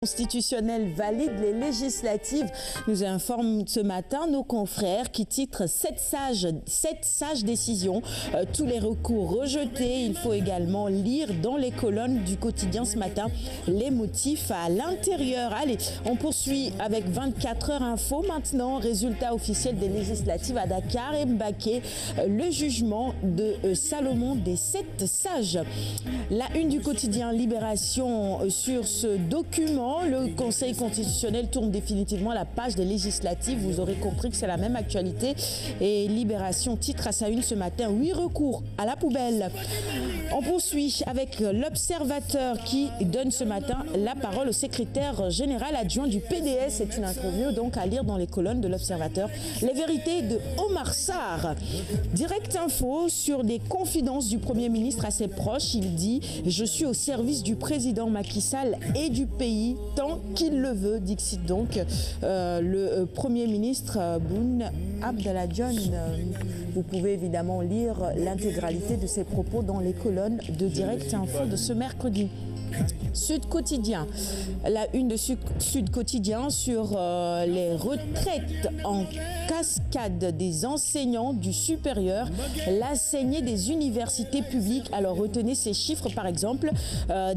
Constitutionnel valide les législatives, nous informent ce matin nos confrères qui titrent 7 sages décisions, tous les recours rejetés. Il faut également lire dans les colonnes du quotidien ce matin les motifs à l'intérieur. Allez, on poursuit avec 24 heures info maintenant, résultat officiel des législatives à Dakar et Mbaké, le jugement de Salomon des 7 sages. La une du quotidien Libération sur ce document. Le Conseil constitutionnel tourne définitivement la page des législatives. Vous aurez compris que c'est la même actualité. Et Libération titre à sa une ce matin 8 recours à la poubelle. On poursuit avec l'Observateur qui donne ce matin la parole au secrétaire général adjoint du PDS. C'est une interview donc à lire dans les colonnes de l'Observateur. Les vérités de Omar Sarr. Direct info sur des confidences du Premier ministre à ses proches. Il dit « Je suis au service du président Macky Sall et du pays tant qu'il le veut », dixit donc le Premier ministre Boun Abdallah Dionne. Vous pouvez évidemment lire l'intégralité de ses propos dans les colonnes de Direct Info de ce mercredi. Sud Quotidien, la une de Sud Quotidien sur les retraites en cascade des enseignants du supérieur, la saignée des universités publiques. Alors retenez ces chiffres par exemple,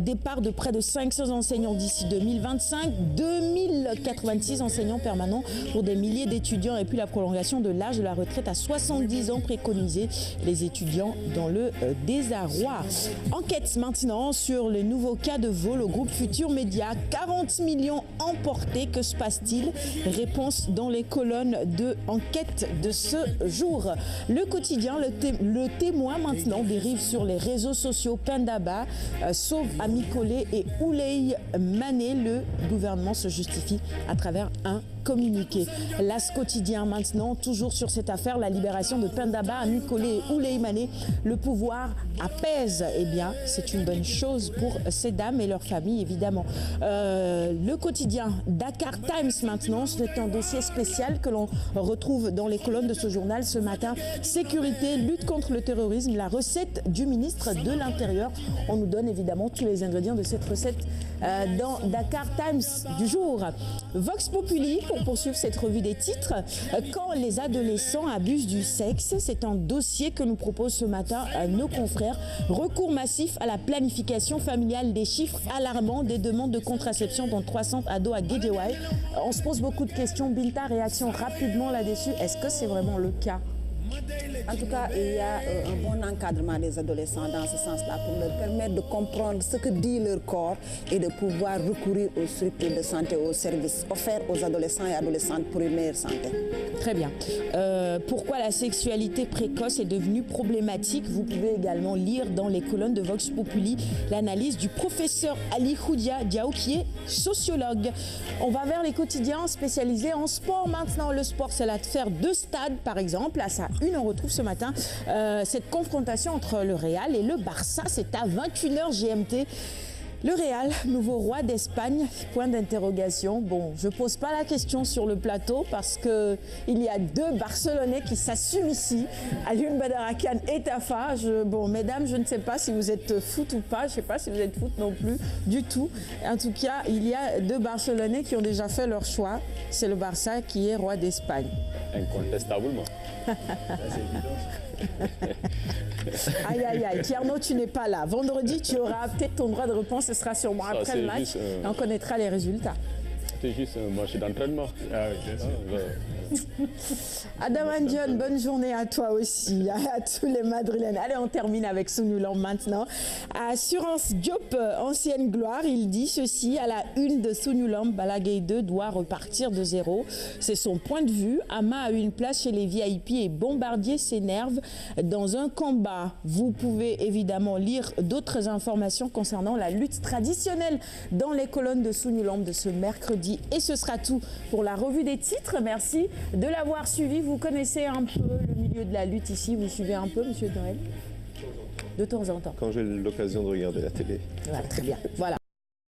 départ de près de 500 enseignants d'ici 2025, 2086 enseignants permanents pour des milliers d'étudiants et puis la prolongation de l'âge de la retraite à 70 ans préconisée, les étudiants dans le désarroi. Enquête maintenant sur le nouveau cas de vol au groupe Futur Média, 40 millions emportés, que se passe-t-il? Réponse dans les colonnes de enquête de ce jour. Le quotidien, le témoin maintenant dérive sur les réseaux sociaux. Pendaba sauve Ami Collé et Ouley Mané. Le gouvernement se justifie à travers un communiqué. L'As quotidien maintenant, toujours sur cette affaire, la libération de Pendaba, Ami Collé et Ouley Mané. Le pouvoir apaise. Eh bien, c'est une bonne chose pour ces dames et leurs familles, évidemment. Le quotidien Dakar Times maintenant, c'est un dossier spécial que l'on retrouve dans les colonnes de ce journal ce matin. Sécurité, lutte contre le terrorisme, la recette du ministre de l'Intérieur. On nous donne évidemment tous les ingrédients de cette recette dans Dakar Times du jour. Vox Populi, pour poursuivre cette revue des titres, quand les adolescents abusent du sexe, c'est un dossier que nous propose ce matin nos confrères. Recours massif à la planification familiale, des chiffres alarmants, des demandes de contraception dont 300 ados à Guédiawaye. On se pose beaucoup de questions. Binta, réaction rapidement là-dessus. Est-ce que c'est vraiment le cas? En tout cas, il y a un bon encadrement des adolescents dans ce sens-là pour leur permettre de comprendre ce que dit leur corps et de pouvoir recourir aux structures de santé, aux services offerts aux adolescents et adolescentes pour une meilleure santé. Très bien. Pourquoi la sexualité précoce est devenue problématique? Vous pouvez également lire dans les colonnes de Vox Populi l'analyse du professeur Ali Khoudia Diaw qui est sociologue. On va vers les quotidiens spécialisés en sport maintenant. Le sport, c'est l'affaire de stade par exemple. À sa une, on retrouve ce matin cette confrontation entre le Real et le Barça. C'est à 21h GMT. Le Real, nouveau roi d'Espagne, point d'interrogation. Bon, je ne pose pas la question sur le plateau parce qu'il y a 2 Barcelonais qui s'assument ici, Alioune Badara Kane et Tafa. Bon, mesdames, je ne sais pas si vous êtes foot ou pas, je ne sais pas si vous êtes foot non plus, du tout. En tout cas, il y a 2 Barcelonais qui ont déjà fait leur choix. C'est le Barça qui est roi d'Espagne. Incontestablement. Aïe, aïe, aïe. Tierno, tu n'es pas là. Vendredi, tu auras peut-être ton droit de réponse. Ce sera sûrement après le match. Et on connaîtra les résultats. C'est juste un match d'entraînement. Adam Andion, bonne journée à toi aussi, à tous les Madrilènes. Allez, on termine avec Sonulam maintenant. Assurance Diop, ancienne gloire, il dit ceci à la une de Sonulam. Balla Gaye 2 doit repartir de zéro. C'est son point de vue. Ama a eu une place chez les VIP et Bombardier s'énerve dans un combat. Vous pouvez évidemment lire d'autres informations concernant la lutte traditionnelle dans les colonnes de Sonulam de ce mercredi. Et ce sera tout pour la revue des titres. Merci de l'avoir suivi. Vous connaissez un peu le milieu de la lutte ici. Vous suivez un peu, Monsieur Noël? De temps en temps. Quand j'ai l'occasion de regarder la télé. Voilà, très bien. Voilà.